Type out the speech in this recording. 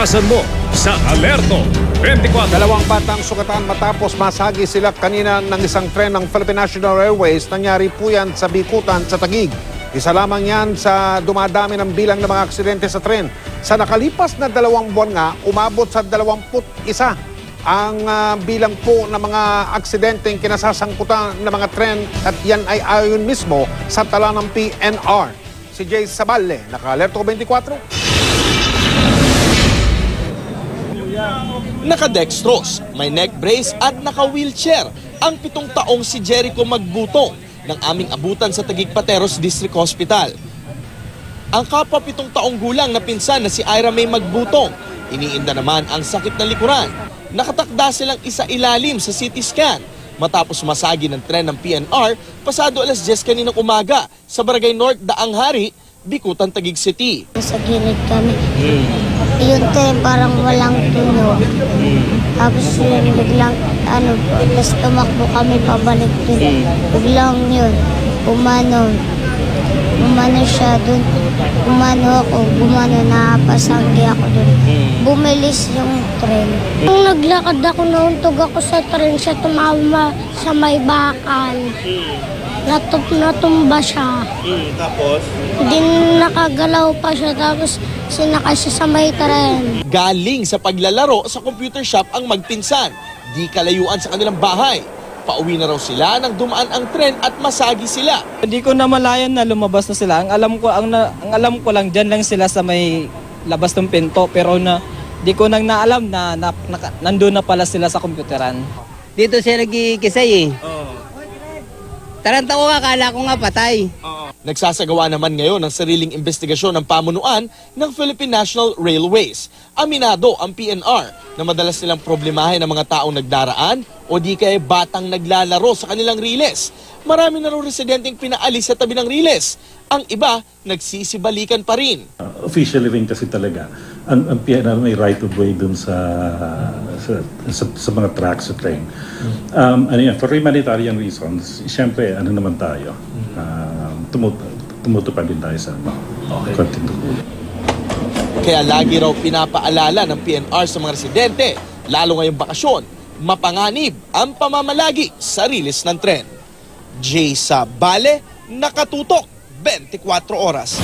Iwasan mo sa Alerto 24. Dalawang batang sugatan matapos masagi sila kanina ng isang tren ng Philippine National Railways. Nangyari po yan sa Bikutan sa Taguig. Isa lamang yan sa dumadami ng bilang ng mga aksidente sa tren. Sa nakalipas na 2 buwan nga, umabot sa 21 ang bilang po ng mga aksidenteng kinasasangkutan ng mga tren at yan ay ayon mismo sa tala ng PNR. Si Jay Saballe, naka-Alerto 24. Naka-dextrose, may neck brace at naka-wheelchair ang 7 taong si Jericho Magbutong ng aming abutan sa Taguig Pateros District Hospital. Ang kapwa 7 taong gulang na pinsan na si Ira May Magbutong, iniinda naman ang sakit ng likuran. Nakatakda silang isa-ilalim sa CT scan matapos masagi ng tren ng PNR pasado alas 10 kaninang umaga sa Barangay North Daang Hari, Bikutan, Taguig City. Sa gilid kami. Yun din, parang walang tunog. Tapos yun, biglang, tapos tumakbo kami pabalik dun. Biglang yun, umano siya dun. Umano ako, napasanggi ako dun. Bumilis yung tren. Nung naglakad ako, nauntog ako sa tren, siya tumama sa may bakal. Natumba siya. Tapos? Hindi nakagalaw pa siya, tapos sinakay siya sa may tren. Galing sa paglalaro sa computer shop ang magpinsan. Di kalayuan sa kanilang bahay. Pauwi na raw sila nang dumaan ang tren at masagi sila. Hindi ko namalayan na lumabas na sila. Ang alam ko lang diyan lang sila sa may labas ng pinto, pero di ko nang naalam na nandoon na pala sila sa computeran. Dito siya nagkikisay eh. Taranta ko nga, akala ko nga patay. Nagsasagawa naman ngayon ng sariling investigasyon ng pamunuan ng Philippine National Railways. Aminado ang PNR na madalas nilang problemahin ng mga taong nagdaraan o di kaya batang naglalaro sa kanilang riles. Marami na raw residenteng pinaalis sa tabi ng riles. Ang iba, nagsisibalikan pa rin. Officially rin kasi talaga, ang PNR may right of way dun sa mga tracks sa train. For humanitarian reasons, siyempre, naman tayo, tumutupad din tayo sa continue. Kaya lagi raw pinapaalala ng PNR sa mga residente, lalo ngayong bakasyon, mapanganib ang pamamalagi sa riles ng tren. Jay Saballe, nakatutok 24 oras.